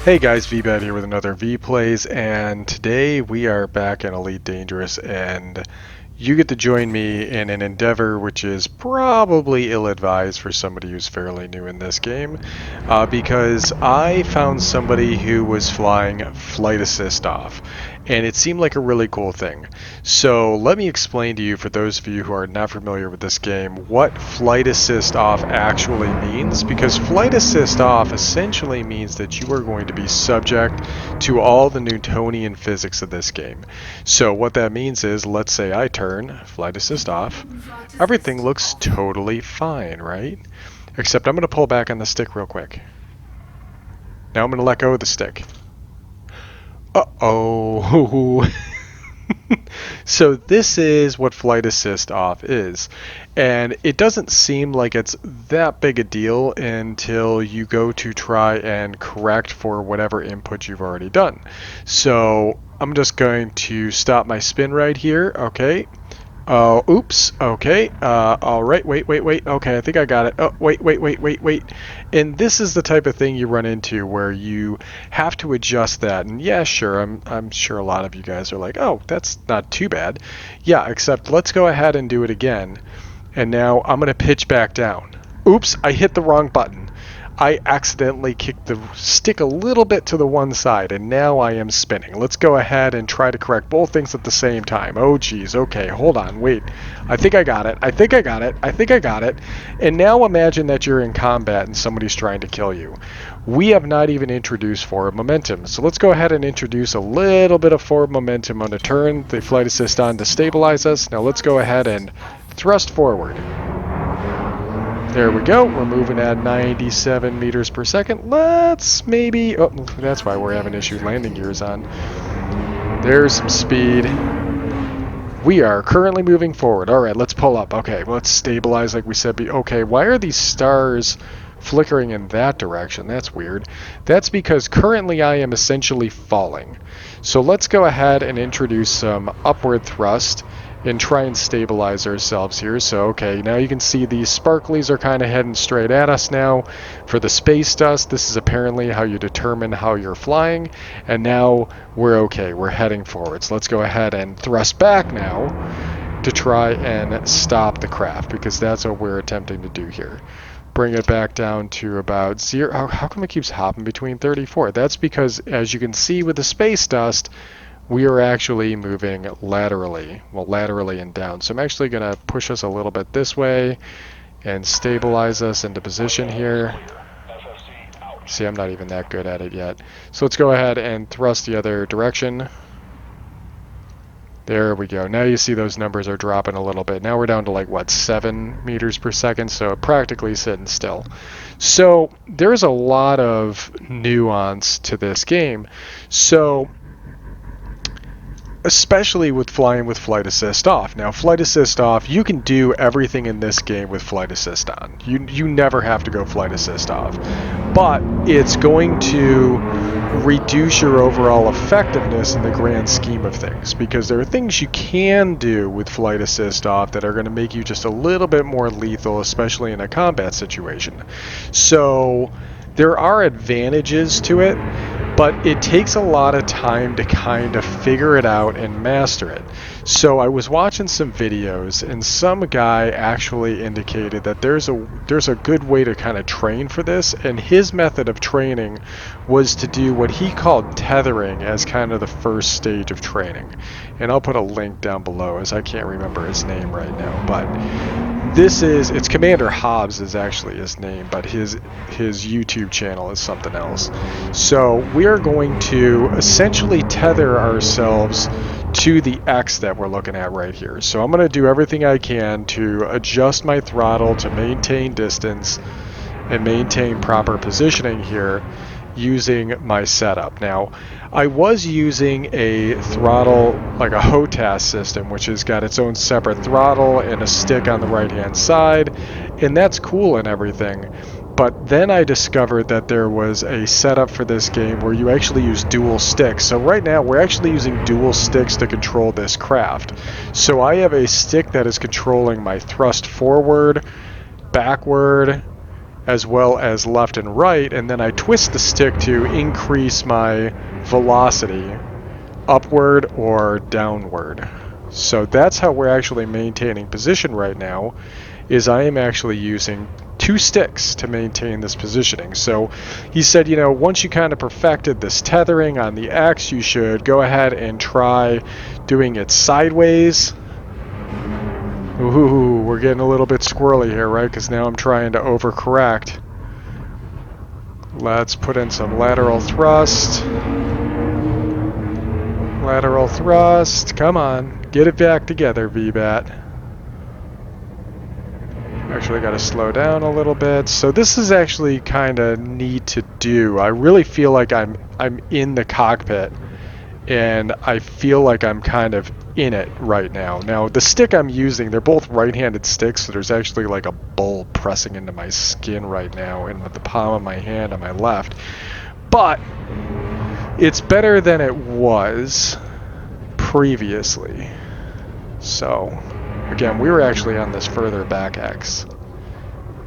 Hey guys, Veebat here with another V-Plays, and today we are back in Elite Dangerous, and you get to join me in an endeavor which is probably ill-advised for somebody who's fairly new in this game, because I found somebody who was flying flight assist off, and it seemed like a really cool thing. So let me explain to you, for those of you who are not familiar with this game, what flight assist off actually means, because flight assist off essentially means that you are going to be subject to all the Newtonian physics of this game. So what that means is, let's say I turn flight assist off, everything looks totally fine, right? Except I'm going to pull back on the stick real quick. Now I'm going to let go of the stick. Uh-oh. So this is what flight assist off is, and it doesn't seem like it's that big a deal until you go to try and correct for whatever input you've already done. So I'm just going to stop my spin right here. Okay. Oh, oops. Okay. All right. Wait. Okay, I think I got it. Oh, wait. And this is the type of thing you run into where you have to adjust that. And yeah, sure. I'm sure a lot of you guys are like, oh, that's not too bad. Yeah, except let's go ahead and do it again. And now I'm going to pitch back down. Oops, I hit the wrong button. I accidentally kicked the stick a little bit to the one side, and now I am spinning. Let's go ahead and try to correct both things at the same time. Oh geez, okay, hold on, wait. I think I got it. And now imagine that you're in combat and somebody's trying to kill you. We have not even introduced forward momentum, so let's go ahead and introduce a little bit of forward momentum on the turn, the flight assist on to stabilize us. Now let's go ahead and thrust forward. There we go. We're moving at 97 meters per second. Let's maybe... Oh, that's why we're having issues landing gears on. There's some speed. We are currently moving forward. All right, let's pull up. Okay, let's stabilize like we said. Okay, why are these stars flickering in that direction? That's weird. That's because currently I am essentially falling. So let's go ahead and introduce some upward thrust and try and stabilize ourselves here. So okay, now you can see these sparklies are kind of heading straight at us now. For the space dust, this is apparently how you determine how you're flying, and now we're okay, we're heading forward. So let's go ahead and thrust back now to try and stop the craft, because that's what we're attempting to do here. Bring it back down to about 0. How come it keeps hopping between 34? That's because, as you can see with the space dust, we are actually moving laterally. Well, laterally and down. So I'm actually going to push us a little bit this way and stabilize us into position here. See, I'm not even that good at it yet. So let's go ahead and thrust the other direction. There we go. Now you see those numbers are dropping a little bit. Now we're down to like, what, 7 meters per second? So practically sitting still. So there's a lot of nuance to this game. So especially with flying with flight assist off. Now, flight assist off, you can do everything in this game with flight assist on. You never have to go flight assist off. But it's going to reduce your overall effectiveness in the grand scheme of things, because there are things you can do with flight assist off that are going to make you just a little bit more lethal, especially in a combat situation. So there are advantages to it, but it takes a lot of time to kind of figure it out and master it. So I was watching some videos, and some guy actually indicated that there's a good way to kind of train for this, and his method of training was to do what he called tethering as kind of the first stage of training. And I'll put a link down below, as I can't remember his name right now, but it's Commander Hobes is actually his name, but his YouTube channel is something else. So we are going to essentially tether ourselves to the X that we're looking at right here. So I'm going to do everything I can to adjust my throttle to maintain distance and maintain proper positioning here using my setup. Now, I was using a throttle, like a HOTAS system, which has got its own separate throttle and a stick on the right hand side, and that's cool and everything. But then I discovered that there was a setup for this game where you actually use dual sticks. So right now we're actually using dual sticks to control this craft. So I have a stick that is controlling my thrust forward, backward, as well as left and right, and then I twist the stick to increase my velocity upward or downward. So that's how we're actually maintaining position right now, is I am actually using two sticks to maintain this positioning. So he said, you know, once you kind of perfected this tethering on the X, you should go ahead and try doing it sideways. Ooh, we're getting a little bit squirrely here, right? Because now I'm trying to overcorrect. Let's put in some lateral thrust. Lateral thrust. Come on. Get it back together, Veebat. Actually got to slow down a little bit. So this is actually kind of neat to do. I really feel like I'm in the cockpit, and I feel like I'm kind of in it right now. Now, the stick I'm using, they're both right-handed sticks, so there's actually like a bulb pressing into my skin right now and with the palm of my hand on my left. But it's better than it was previously. So, again, we were actually on this further back X.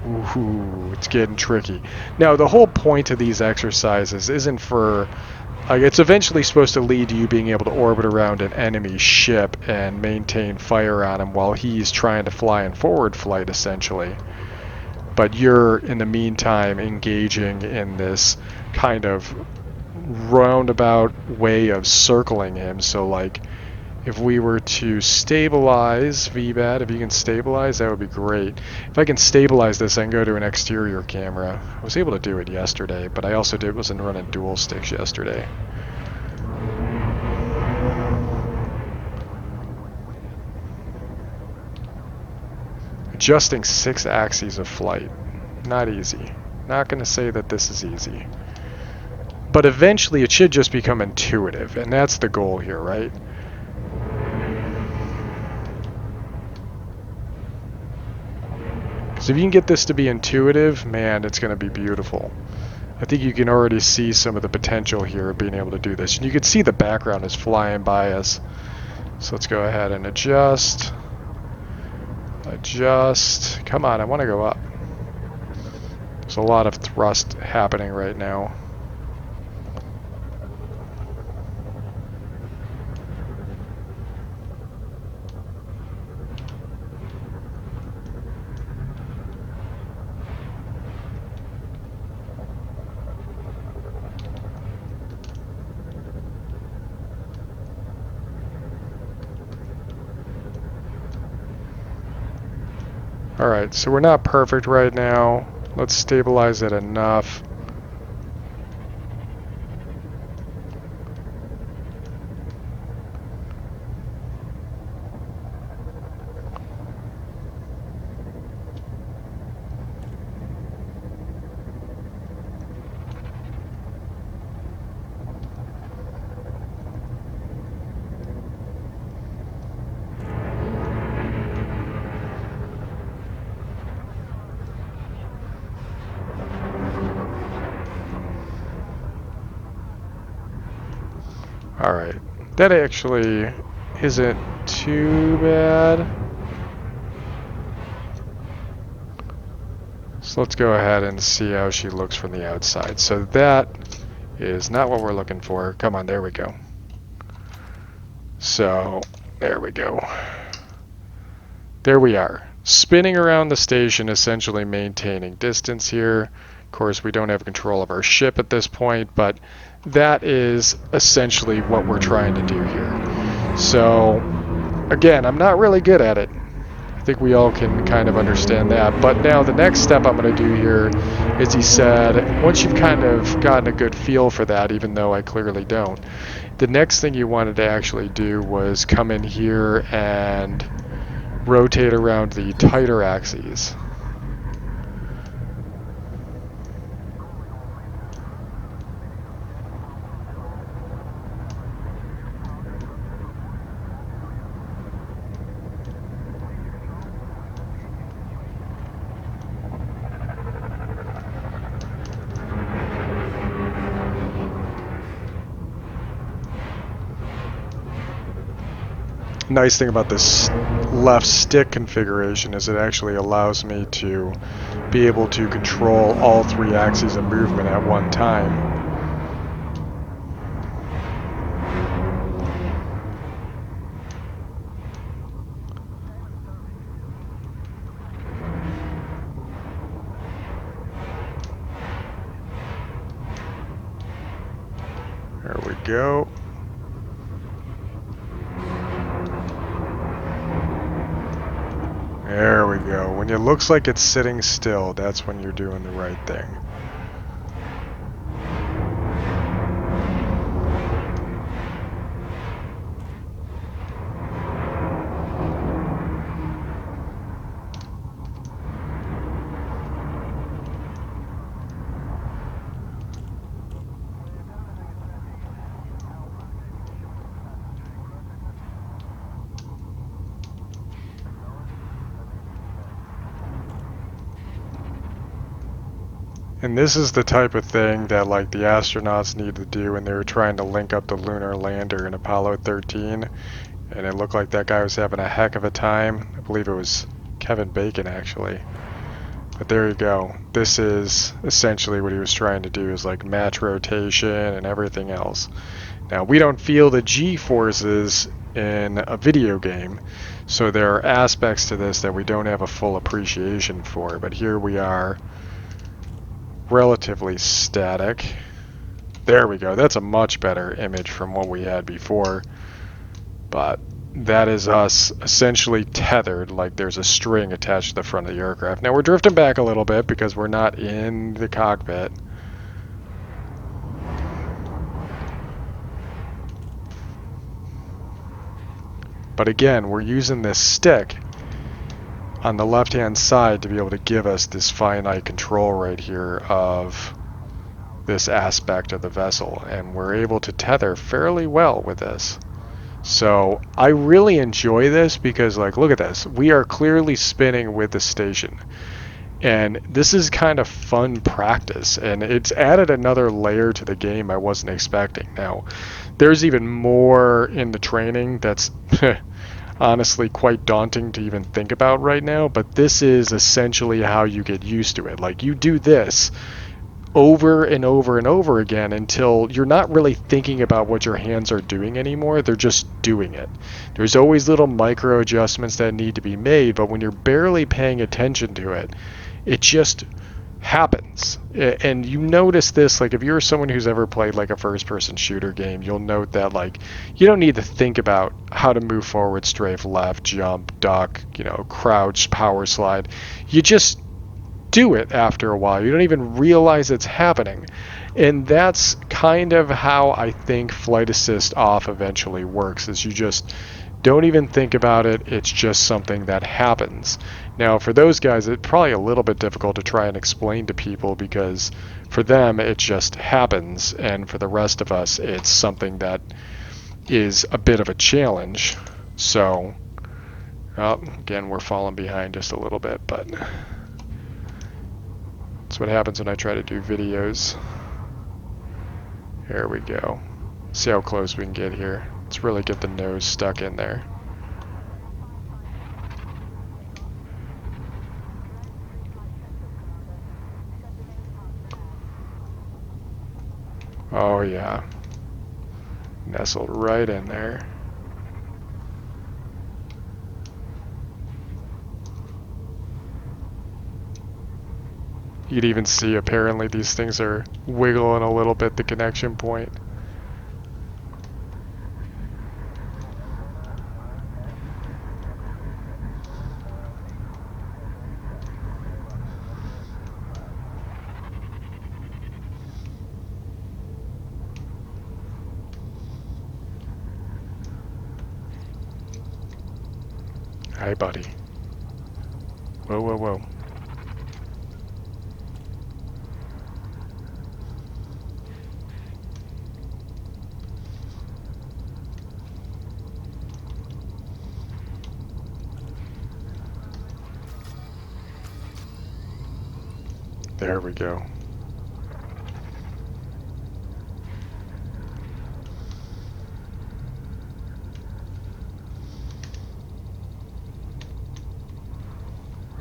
Ooh, it's getting tricky. Now, the whole point of these exercises isn't for... it's eventually supposed to lead to you being able to orbit around an enemy ship and maintain fire on him while he's trying to fly in forward flight, essentially. But you're, in the meantime, engaging in this kind of roundabout way of circling him. So, like, if we were to stabilize Veebat, if you can stabilize, that would be great. If I can stabilize this, I can go to an exterior camera. I was able to do it yesterday, but I also wasn't running dual sticks yesterday. Adjusting 6 axes of flight. Not easy. Not going to say that this is easy. But eventually it should just become intuitive, and that's the goal here, right? So if you can get this to be intuitive, man, it's going to be beautiful. I think you can already see some of the potential here of being able to do this. And you can see the background is flying by us. So let's go ahead and adjust. Adjust. Come on, I want to go up. There's a lot of thrust happening right now. Alright, so we're not perfect right now. Let's stabilize it enough. Alright, that actually isn't too bad. So let's go ahead and see how she looks from the outside. So that is not what we're looking for. Come on, there we go. So, there we go. There we are. Spinning around the station, essentially maintaining distance here. Of course, we don't have control of our ship at this point, but that is essentially what we're trying to do here. So, again, I'm not really good at it. I think we all can kind of understand that. But now the next step I'm going to do here is, he said, once you've kind of gotten a good feel for that, even though I clearly don't, the next thing you wanted to actually do was come in here and rotate around the tighter axes. nice thing about this left stick configuration is it actually allows me to be able to control all 3 axes of movement at one time. There we go. There we go. When it looks like it's sitting still, that's when you're doing the right thing. And this is the type of thing that like the astronauts need to do when they were trying to link up the lunar lander in Apollo 13. And it looked like that guy was having a heck of a time. I believe it was Kevin Bacon actually. But there you go. This is essentially what he was trying to do, is like match rotation and everything else. Now we don't feel the G-forces in a video game, so there are aspects to this that we don't have a full appreciation for, but here we are relatively static. There we go. That's a much better image from what we had before. But that is us essentially tethered, like there's a string attached to the front of the aircraft. Now we're drifting back a little bit because we're not in the cockpit. But again, we're using this stick on the left hand side to be able to give us this finite control right here of this aspect of the vessel, and we're able to tether fairly well with this. So I really enjoy this because, like, look at this, we are clearly spinning with the station, and this is kind of fun practice, and it's added another layer to the game I wasn't expecting. Now there's even more in the training that's honestly quite daunting to even think about right now, but this is essentially how you get used to it. Like, you do this over and over and over again until you're not really thinking about what your hands are doing anymore. They're just doing it. There's always little micro adjustments that need to be made, but when you're barely paying attention to it, it just happens. And you notice this, like if you're someone who's ever played like a first person shooter game, you'll note that like you don't need to think about how to move forward, strafe, left, jump, duck, crouch, power slide. You just do it after a while. You don't even realize it's happening. And that's kind of how I think flight assist off eventually works, is you just don't even think about it. It's just something that happens. Now, for those guys, it's probably a little bit difficult to try and explain to people because for them, it just happens. And for the rest of us, it's something that is a bit of a challenge. So, again, we're falling behind just a little bit, but that's what happens when I try to do videos. There we go. See how close we can get here. Let's really get the nose stuck in there. Oh yeah. Nestled right in there. You can even see apparently these things are wiggling a little bit, the connection point. Hi, buddy. Whoa, whoa, whoa. There we go.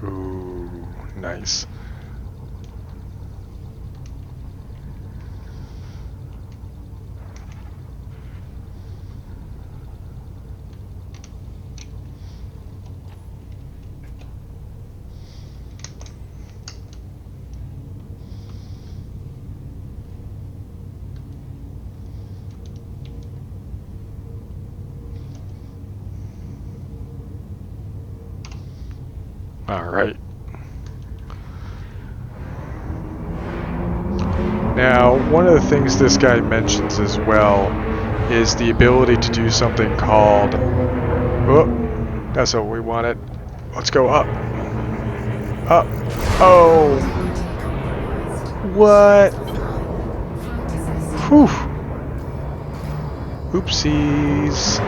Ooh, nice. All right. Now, one of the things this guy mentions as well is the ability to do something called... Oh, that's what we wanted. Let's go up. Up. Oh. What? Whew. Oopsies.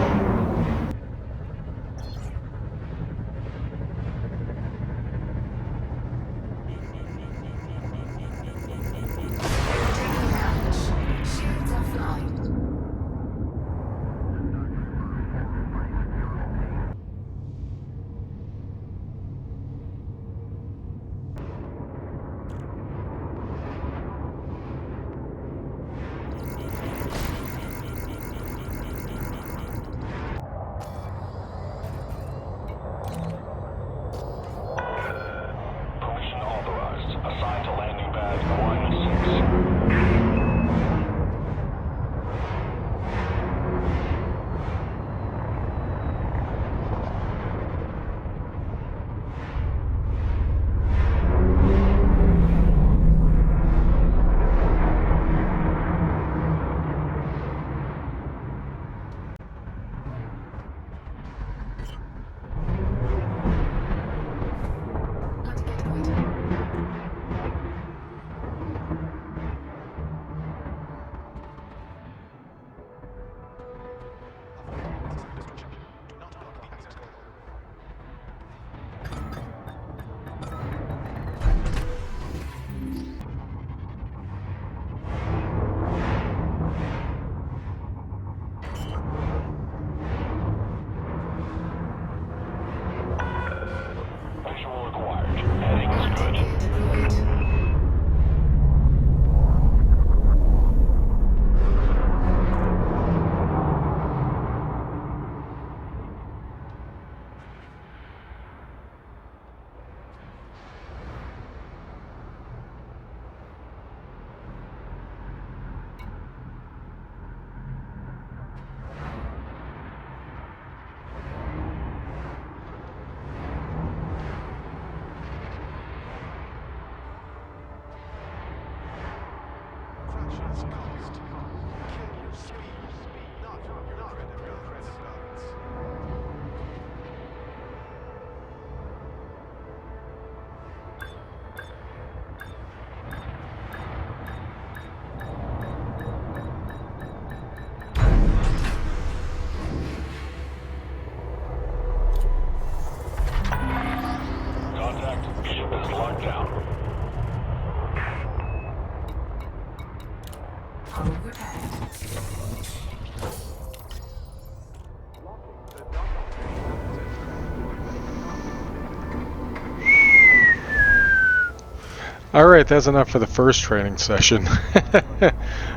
Alright, that's enough for the first training session.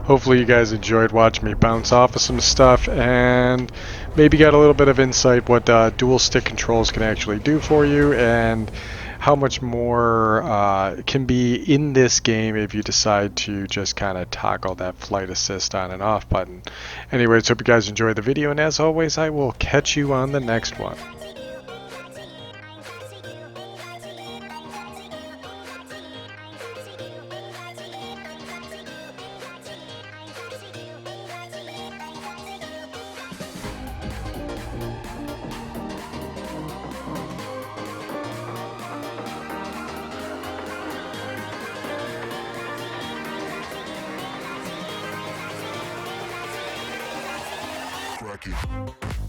Hopefully you guys enjoyed watching me bounce off of some stuff and maybe got a little bit of insight what dual stick controls can actually do for you and how much more can be in this game if you decide to just kind of toggle that flight assist on and off button. Anyways, hope you guys enjoyed the video, and as always, I will catch you on the next one. Crack it.